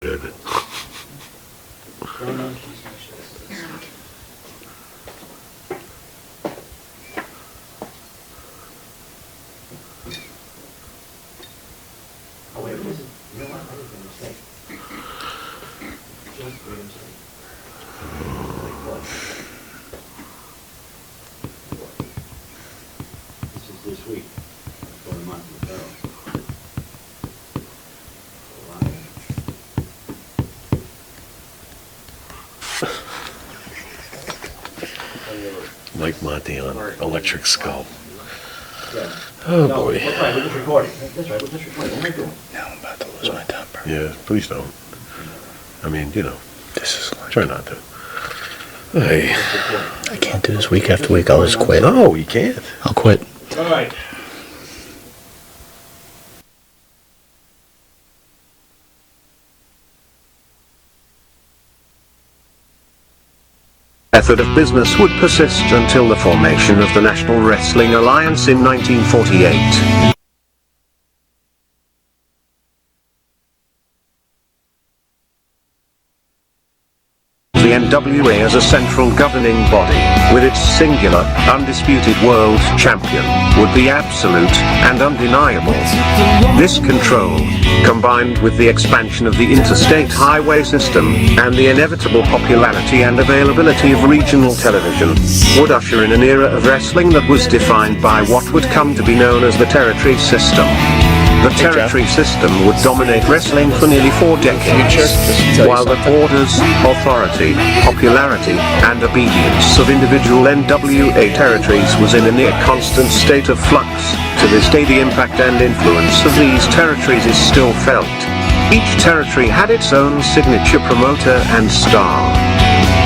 Good. Oh, wait, this is, you know what, I did a mistake. Just a mistake. Like what? This is this week, for a month in the barrel. Mike Monty on Electric Skull. Yeah. Oh No, boy. that's right, we're just recording. That's right, we're just recording. What am I doing? Now I'm about to lose my temper. Yeah, please don't. I mean, This is like, try not to. Hey. I can't do this week after week. I'll just quit. No, you can't. I'll quit. All right. Method of business would persist until the formation of the National Wrestling Alliance in 1948. The NWA as a central governing body, with its singular, undisputed world champion, would be absolute and undeniable. This control, combined with the expansion of the interstate highway system, and the inevitable popularity and availability of regional television, would usher in an era of wrestling that was defined by what would come to be known as the territory system. The territory system would dominate wrestling for nearly 4 decades, while the orders, authority, popularity, and obedience of individual NWA territories was in a near constant state of flux. To this day, the impact and influence of these territories is still felt. Each territory had its own signature promoter and star.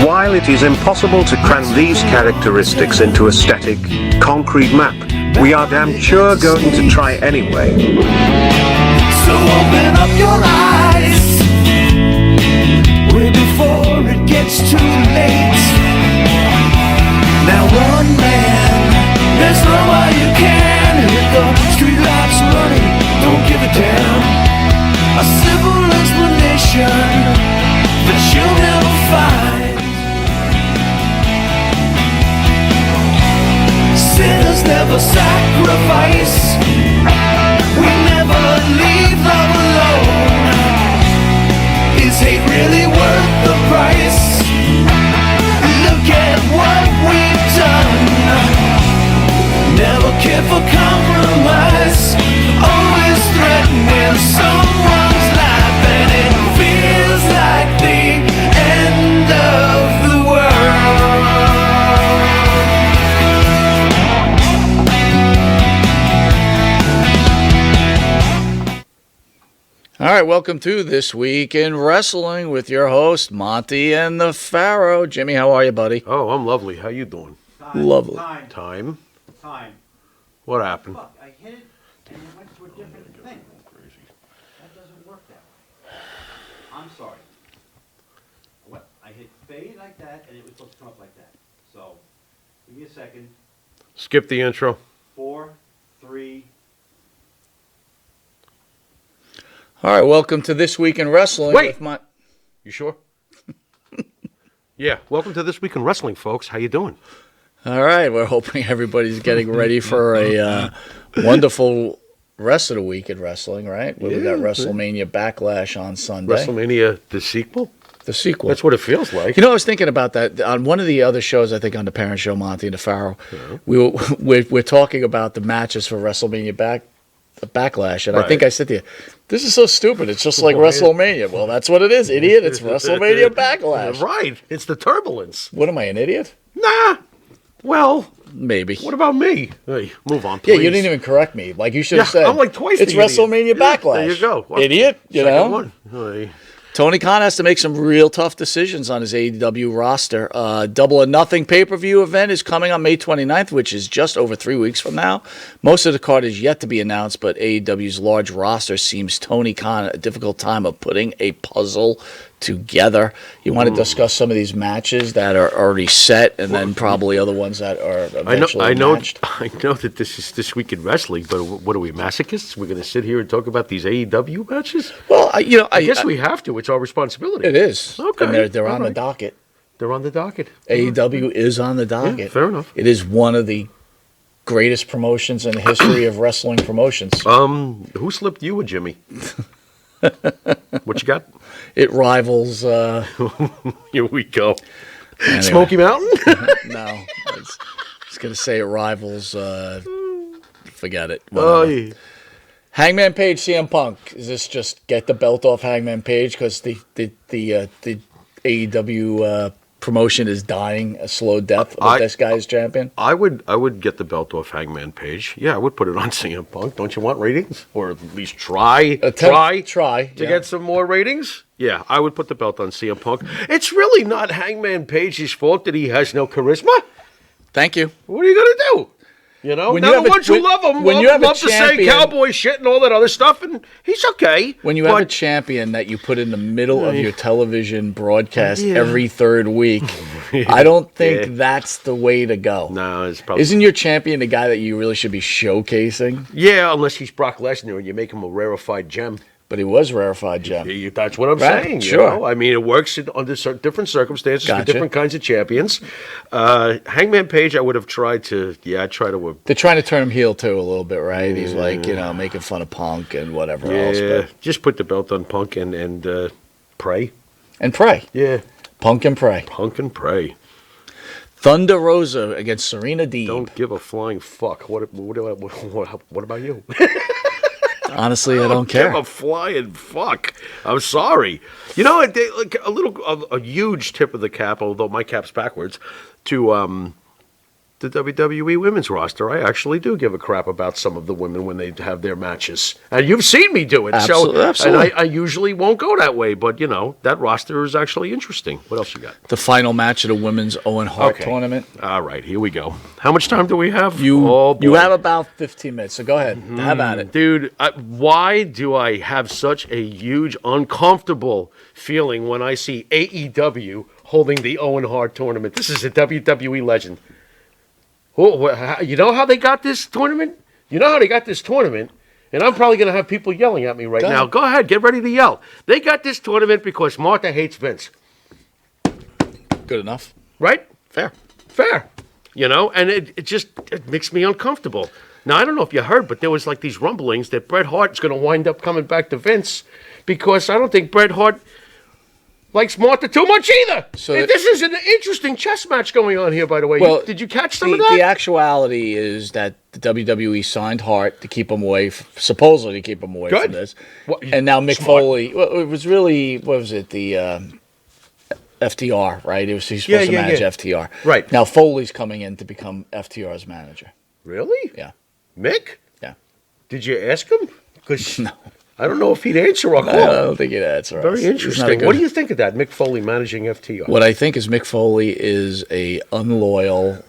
While it is impossible to cram these characteristics into a static, concrete map, we are damn sure going to try anyway. So open up your eyes, way before it gets too late. Now one man, there's no way you can. Hit the streetlights running, don't give a damn. A simple explanation that you'll never find. Sinners never sacrifice. We never leave love alone. Is hate really worth the price? Look at what we've done. Never care for compromise. Always threatening someone's life, and it feels like the end of the world. All right, welcome to This Week in Wrestling with your host, Monty and the Pharaoh. Jimmy, how are you, buddy? Oh, I'm lovely. How you doing? Lovely. Time? Time. What happened? Fuck, I hit it and it went to a different thing. That doesn't work that way. I'm sorry. What? I hit fade like that and it was supposed to come up like that. So, give me a second. Skip the intro. 4, 3. All right, welcome to This Week in Wrestling. Wait! With my... You sure? Yeah. Welcome to This Week in Wrestling, folks. How you doing? All right, we're hoping everybody's getting ready for a wonderful rest of the week in wrestling, right? Where we got Yeah, WrestleMania Backlash on Sunday. WrestleMania, the sequel? The sequel. That's what it feels like. You know, I was thinking about that on one of the other shows. I think on the Parent Show, Monty and the Pharaoh, we're talking about the matches for WrestleMania Backlash, and I think I said to you, "This is so stupid. It's just like WrestleMania." Well, that's what it is, idiot. It's WrestleMania Backlash. Right. It's the turbulence. What am I, an idiot? Nah. Well, Maybe. what about me? Hey, move on, please. Yeah, you didn't even correct me. Like you should have Yeah, said. I'm like twice It's the idiot. WrestleMania Yeah, Backlash. there you go. Well, Idiot. You second know. one. Hey. Tony Khan has to make some real tough decisions on his AEW roster. Double or Nothing pay-per-view event is coming on May 29th, which is just over 3 weeks from now. Most of the card is yet to be announced, but AEW's large roster seems Tony Khan a difficult time of putting a puzzle together. You want to discuss some of these matches that are already set, and then probably other ones that are eventually matched. I know that this is This Week in Wrestling, but what are we, masochists? We're going to sit here and talk about these AEW matches? Well, I guess we have to. It's our responsibility. It is. Okay. And they're on All the right. docket. They're on the docket. AEW is on the docket. Yeah, fair enough. It is one of the greatest promotions in the history of wrestling promotions. Who slipped you a Jimmy? What you got? It rivals. Here we go. Anyway. Smoky Mountain? No, I was going to say it rivals. Forget it. Oh, Whatever. yeah. Hangman Page, CM Punk. Is this just get the belt off Hangman Page because the AEW promotion is dying a slow death with this guy as champion? I would get the belt off Hangman Page. Yeah, I would put it on CM Punk. Don't you want ratings? Or at least try Try to get some more ratings? Yeah, I would put the belt on CM Punk. It's really not Hangman Page's fault that he has no charisma. Thank you. What are you going to do? You know, When you now have the a- ones who when- love him when you have a love to say champion- cowboy shit and all that other stuff, and he's okay. When you have a but- champion that you put in the middle of your television broadcast Yeah. every third week, I don't think that's the way to go. No, it's probably... Isn't your champion the guy that you really should be showcasing? Yeah, unless he's Brock Lesnar and you make him a rarefied gem. But he was rarefied gem. That's what I'm Right, saying. sure. You know? I mean, it works under different circumstances for Gotcha. different kinds of champions. Hangman Page, I would have tried to. Yeah, I try to. They're trying to turn him heel too a little bit, right? He's like, making fun of Punk and whatever else. Yeah, But, just put the belt on Punk and pray. and pray. Yeah, Punk and pray. Punk and pray. Thunder Rosa against Serena Deeb. Don't give a flying fuck. What about you? Honestly, I don't Give care. a flying fuck. I'm sorry. You know, like a huge tip of the cap, although my cap's backwards, to the WWE women's roster. I actually do give a crap about some of the women when they have their matches, and you've seen me do it. Absolutely. And I usually won't go that way, but that roster is actually interesting. What else you got? The final match of the women's Owen Hart tournament. All right, here we go. How much time do we have? You Oh, boy. have about 15 minutes, so go ahead. Have at it. Dude, why do I have such a huge, uncomfortable feeling when I see AEW holding the Owen Hart tournament? This is a WWE legend. You know how they got this tournament? You know how they got this tournament? And I'm probably going to have people yelling at me right now. Go ahead, get ready to yell. They got this tournament because Martha hates Vince. Good enough. Right? Fair. Fair. And it makes me uncomfortable. Now, I don't know if you heard, but there was like these rumblings that Bret Hart is going to wind up coming back to Vince because I don't think Bret Hart likes Martha too much either. So this is an interesting chess match going on here, by the way. Well, Did you catch some of The that? actuality is that the WWE signed Hart to keep him away, supposedly to keep him away Good. from this. Well, And now Mick smart. Foley, well, it was really, what was it, the FTR, right? He's supposed to manage FTR. Right. Now Foley's coming in to become FTR's manager. Really? Yeah. Mick? Yeah. Did you ask him? Because No. I don't know if he'd answer our I call. don't think it answers. Very interesting. What do you think of that, Mick Foley managing FTR? What I think is Mick Foley is a unloyal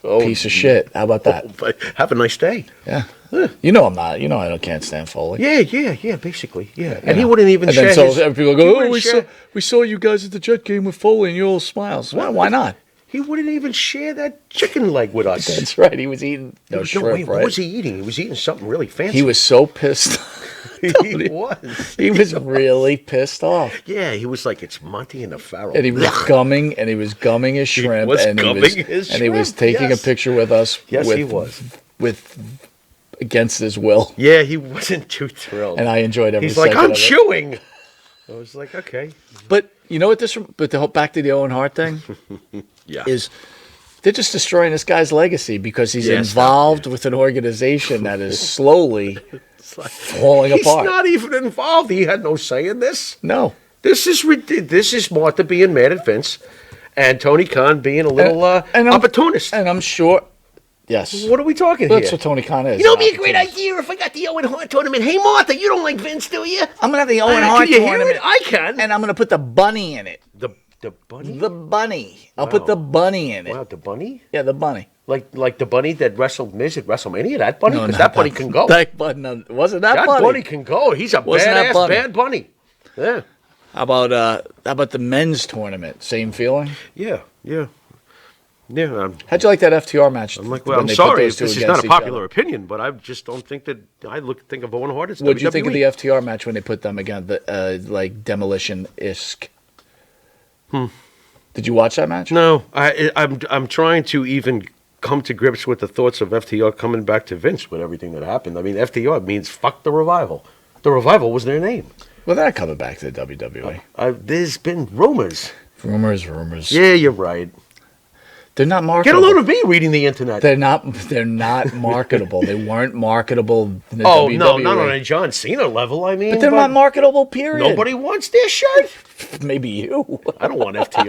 piece of shit. How about that? But have a nice day. Yeah. You know I'm not. You know I can't stand Foley. Yeah, basically, yeah. And he wouldn't even And share then so his... people he go, oh, wouldn't we saw you guys at the Jet game with Foley, and you all smiles. Why not? He wouldn't even share that chicken leg with us. That's right. He was eating no shrimp, wait, right? what was he eating? He was eating something really fancy. He was so pissed. He was. He was really pissed off. Yeah, he was like, it's Monty and the Pharaoh. And he was gumming his shrimp. was and gumming his And he was shrimp, taking yes. a picture with us. Yes, with, he was. With against his will. Yeah, he wasn't too thrilled. And I enjoyed every He's like, second I'm of it. chewing. I was like, okay. But you know what back to the Owen Hart thing Yeah. is they're just destroying this guy's legacy because he's Yeah, involved with an organization that is slowly falling He's apart. not even involved. He had no say in this. No. This is Martha being mad at Vince and Tony Khan being a little and I'm- opportunist. And I'm sure, yes. What are we talking That's here? what Tony Khan is. You know, it'd an be a great opportunist. idea if I got the Owen Hart tournament. Hey, Martha, you don't like Vince, do you? I'm going to have the Owen Can Hart you hear tournament. it? I can. And I'm going to put the bunny in it. The bunny? The bunny. I'll put the bunny in it. Wow, the bunny? Yeah, the bunny. Like the bunny that wrestled Miz at WrestleMania? That bunny? No, Because not that bunny can go. That bunny. No, wasn't that, That bunny? bunny can go. He's a Wasn't that badass bunny? bad bunny. Yeah. How about the men's tournament? Same feeling? Yeah. How'd you like that FTR match? I'm like, when well, I'm they put sorry those if two this is against not a each popular other? opinion, but I just don't think that think of Owen Hart as What'd you think of the WWE. FTR match when they put them against the like Demolition-isk? Did you watch that match? No, I'm trying to even come to grips with the thoughts of FTR coming back to Vince with everything that happened. I mean, FTR means fuck the Revival. The Revival was their name. Well, they're not coming back to the WWE. There's been rumors. Rumors. Yeah, you're right. They're not Get a marketable. load of me reading the internet. They're not marketable. They weren't marketable in the Oh, WWE. no, not on a John Cena level. I mean, But they're not marketable, period. Nobody wants their shirt. Maybe you. I don't want FTR.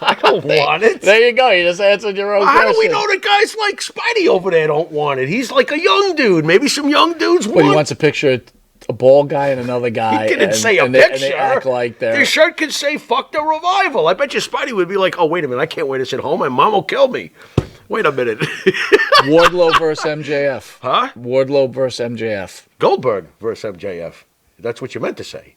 I don't want it. There you go. You just answered your own How question. do we know that guys like Spidey over there don't want it? He's like a young dude. Maybe some young dudes want But he wants a picture of a bald guy and another guy. He didn't say a and picture. They act like they're... Their shirt could say "fuck the Revival." I bet you Spidey would be like, "Oh, wait a minute, I can't wait to sit home. My mom will kill me." Wait a minute. Wardlow versus MJF. Huh? Wardlow versus MJF. Goldberg versus MJF. That's what you meant to say.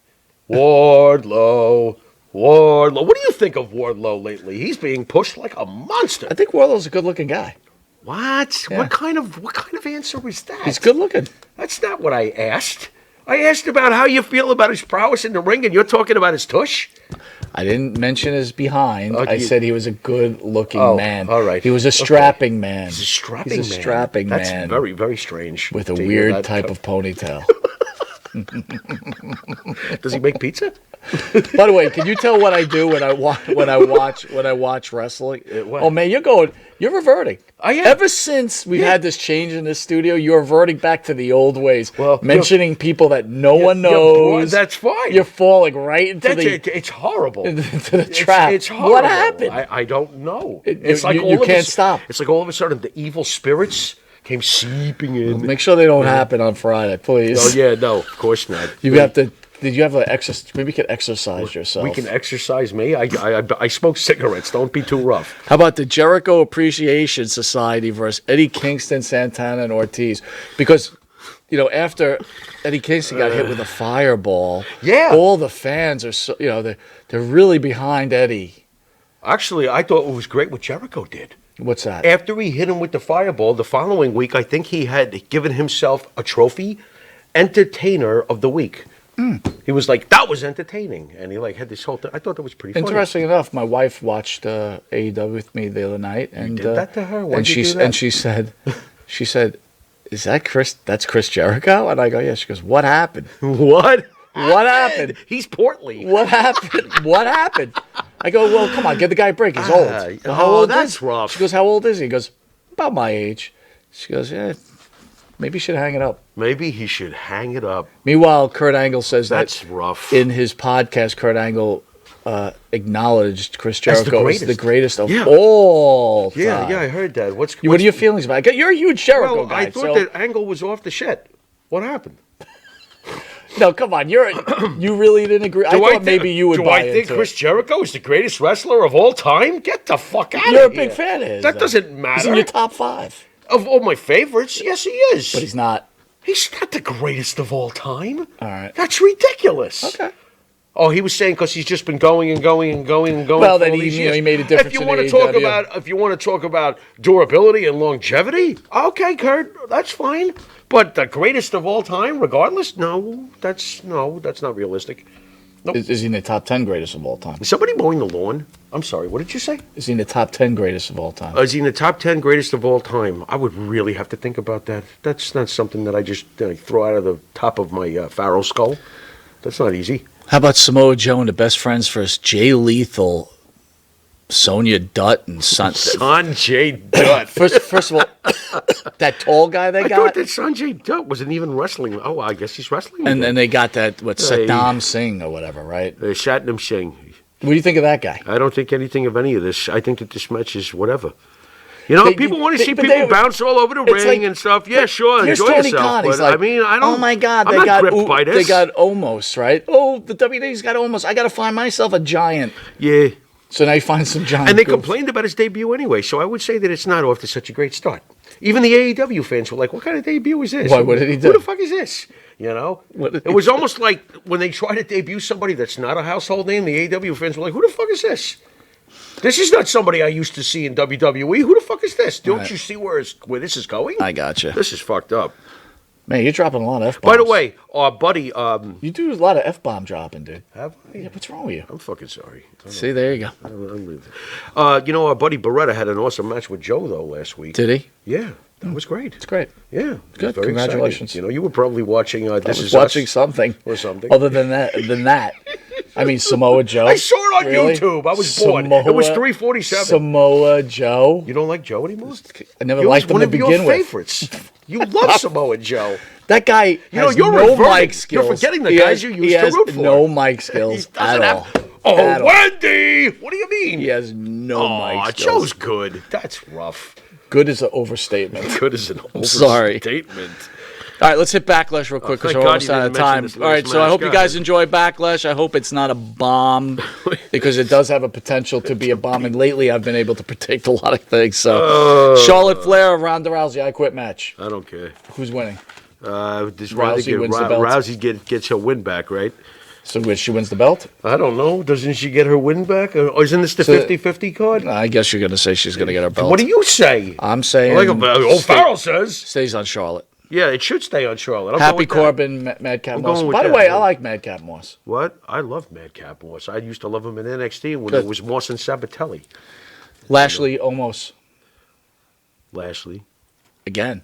Wardlow. What do you think of Wardlow lately? He's being pushed like a monster. I think Wardlow's a good-looking guy. What? Yeah. What kind of answer was that? He's good-looking. That's not what I asked. I asked about how you feel about his prowess in the ring, and you're talking about his tush? I didn't mention his behind. Okay. I said he was a good-looking Oh, man. all right. He was a strapping man. He's a strapping He's a man. strapping That's man. very, very strange. With a to hear weird that. type of ponytail. Does he make pizza? By the way, can you tell what I do when I watch wrestling? What? Oh man, you're reverting. I am. Ever since we've had this change in this studio, you're reverting back to the old ways. Well, mentioning people that no one You're knows. that's fine. You're falling right into It's horrible. into the trap. It's horrible. What happened? I don't know. You all of can't stop. It's like all of a sudden the evil spirits came seeping in. Make sure they don't happen on Friday, please. Oh yeah, no, of course not. You have to. Did you have an exercise? Maybe you could exercise yourself. We can exercise me. I smoke cigarettes. Don't be too rough. How about the Jericho Appreciation Society versus Eddie Kingston, Santana, and Ortiz? Because, after Eddie Kingston got hit with a fireball, Yeah. all the fans are so, they're really behind Eddie. Actually, I thought it was great what Jericho did. What's that? After he hit him with the fireball, the following week, I think he had given himself a trophy, Entertainer of the Week. He was like, that was entertaining. And he had this whole thing. I thought that was pretty funny. Interesting enough, my wife watched AEW with me the other night, and did that to her? Why'd and you she do that? and she said, "Is that Chris? That's Chris Jericho?" And I go, "Yeah." She goes, "What happened? What? What happened? He's portly. What happened? What happened?" I go, "Well, come on, give the guy a break. He's old." Well, how old that's is? rough. She goes, "How old is he?" He goes, "About my age." She goes, "Yeah, maybe you should hang it up." Maybe he should hang it up. Meanwhile, Kurt Angle says That's that rough. in his podcast, Kurt Angle acknowledged Chris Jericho as the greatest of Yeah. all time. Yeah, I heard that. What are your feelings about it? You're a huge Jericho Well, guy. I thought so, that Angle was off the shit. What happened? no, come on. You really didn't agree. I thought maybe you would Do buy I think into Chris it. Jericho is the greatest wrestler of all time? Get the fuck out of here. You're a big fan of his. That though. doesn't He's matter. in your top 5. Of all my favorites, yes, he is. But he's not. He's not the greatest of all time. All right. That's ridiculous. Okay. Oh, he was saying because he's just been going and going and going and going. Well, for then all he- these you know, he years. made a difference If you in want to talk AEW. about, if you want to talk about durability and longevity, okay, Kurt, that's fine. But the greatest of all time, regardless, no, that's not realistic. Is he in the top 10 greatest of all time? Is somebody mowing the lawn? I'm sorry. What did you say? Is he in the top 10 greatest of all time? Is he in the top 10 greatest of all time? I would really have to think about that. That's not something that I just throw out of the top of my Pharaoh skull. That's not easy. How about Samoa Joe and the Best Friends versus Jay Lethal, Sonya Dutt, and Sanjay Dutt. First of all, that tall guy they I got, thought that Sanjay Dutt wasn't even wrestling. Oh, I guess he's wrestling. and then they got that Hey. Saddam Singh or whatever, right? Shatnam Singh. What do you think of that guy? I don't think anything of any of this. I think that this match is whatever. You know, people want to see but people they- bounce all over the it's ring like- and stuff. Yeah, sure, Here's enjoy Tony yourself. Khan. He's But like, I mean, I don't. Oh my God, I'm they not got gripped by this. they got Omos, right? Oh, the WWE's got Omos. I got to find myself a giant. Yeah. So now you find some giant. And they goof. complained about his debut anyway, so I would say that it's not off to such a great start. Even the AEW fans were like, what kind of debut is this? Why, what did he do? Who the fuck is this? You know, What did it was almost like when they try to debut somebody that's not a household name. The AEW fans were like, "Who the fuck is this? This is not somebody I used to see in WWE. Who the fuck is this? Don't Right. you see where this is going? I gotcha. This is fucked up." Man, you're dropping a lot of F-bombs. By the way, our buddy, you do a lot of F-bomb dropping, dude. have I? Yeah, what's wrong with you? I'm fucking sorry. See, there you go. You know, our buddy Beretta had an awesome match with Joe though last week. Did he? Yeah, that was great. It's great. Yeah, it was Good. very Congratulations. exciting. You know, you were probably watching. I This was is watching Us something or something. other than that. I mean, Samoa Joe. I saw it on Really? YouTube. I was bored. It was 3:47. Samoa Joe. You don't like Joe anymore? I never He was liked him one to of your begin with. favorites. You love Samoa Joe. That guy know, has you're no reverting. mic You're skills. forgetting the He guys has- you he used to has root for. no mic He skills doesn't at have. all. Oh, At all. Wendy! What do you mean? He has no Aw, mic skills. Joe's good. That's rough. Good is an overstatement. Good as an sorry. overstatement. All right, let's hit Backlash real quick because thank we're God almost you out didn't of mention time. this All right, last so I match. hope Go you guys ahead. enjoy Backlash. I hope it's not a bomb because it does have a potential to be a bomb. And lately, I've been able to predict a lot of things. So, Charlotte Flair, Ronda Rousey, I quit match. I don't care. Who's winning? This Rousey wins the belt. Rousey gets her win back, right? So she wins the belt? I don't know. Doesn't she get her win back? Or isn't this the So- 50-50 card? I guess you're going to say she's going to get her belt. What do you say? I'm saying Like old Farrell says. stays on Charlotte. Yeah, it should stay on Charlotte. I'm going Happy with that. Corbin, Madcap I'm Moss. going with By the that, way, yeah. I like Madcap Moss. What? I love Madcap Moss. I used to love him in NXT when Good. it was Moss and Sabatelli. Lashley almost Lashley. again.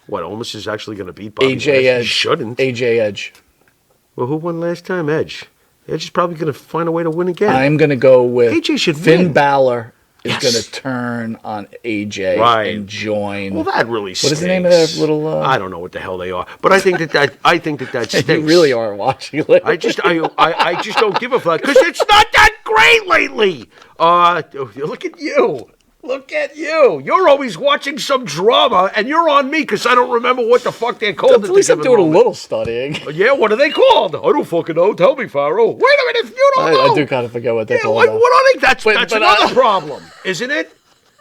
What, almost is actually going to beat Bobby AJ Lashley? Edge. He shouldn't. AJ Edge. Well, who won last time? Edge. Edge is probably going to find a way to win again. I'm going to go with AJ should Finn win. Balor is Yes. going to turn on AJ Right. and join. Well, that really stinks. What is the name of that little? I don't know what the hell they are, but I think that stinks. You really are watching lately. I just don't give a fuck because it's not that great lately. Look at you. Look at you. You're always watching some drama, and you're on me because I don't remember what the fuck they're called. At least I'm doing a little studying. Yeah, what are they called? I don't fucking know. Tell me, Farrell. Wait a minute, if you don't know. I do kind of forget what they're Yeah, called. what now. are they? That's But another problem, isn't it?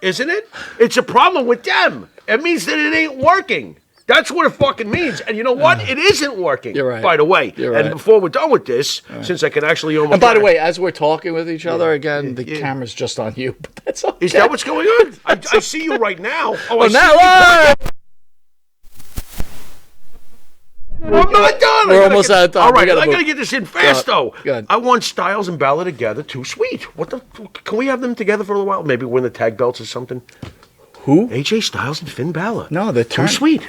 Isn't it? It's a problem with them. It means that it ain't working. That's what it fucking means. And you know what? It isn't working. You're right. By the way. You're And right. before we're done with this, since I can actually almost. And by the way, as we're talking with each other again, the yeah. camera's just on you. But that's okay. Is that what's going on? I see you right now. Oh, I Well, see now, you. I'm not done. We're almost out of time. All We right, gotta I move. gotta get this in fast though. Go ahead. I want Styles and Balor together. Too sweet. What the? Can we have them together for a while? Maybe win the tag belts or something. Who? AJ Styles and Finn Balor. No, they're Too sweet.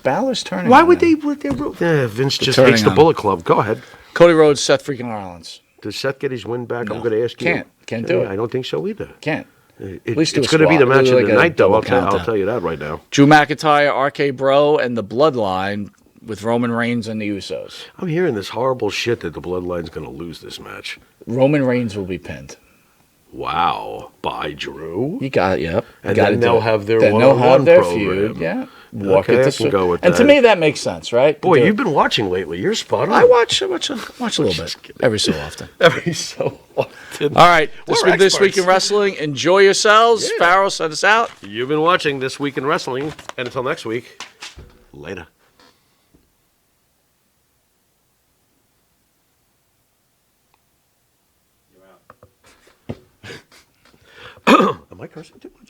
Balor's turning. Why on would him. they? Vince just turning hates the on Bullet Club. Go ahead. Cody Rhodes, Seth freaking Rollins. Does Seth get his win back? No. I'm going to ask you. Can't do it. I don't think so either. Can't. At least do it's a going to be the squat. match Do of like the a night, though. double I'll countdown. tell you that right now. Drew McIntyre, RK Bro, and the Bloodline with Roman Reigns and the Usos. I'm hearing this horrible shit that the Bloodline's going to lose this match. Roman Reigns will be pinned. Wow. By Drew? You got it. Yep. And Gotta then do they'll it. have their Then they'll one-on-one have their program. feud. Yeah. Walk Okay, it I to can go with And to that. me, that makes sense, right? Boy, Do you've it. been watching lately. You're spot on. I watch a little bit every so often. every so often. All right, this We're week experts. in wrestling. Enjoy yourselves. Yeah. Farrell, send us out. You've been watching This Week in Wrestling. And until next week, later. Am I cursing too much?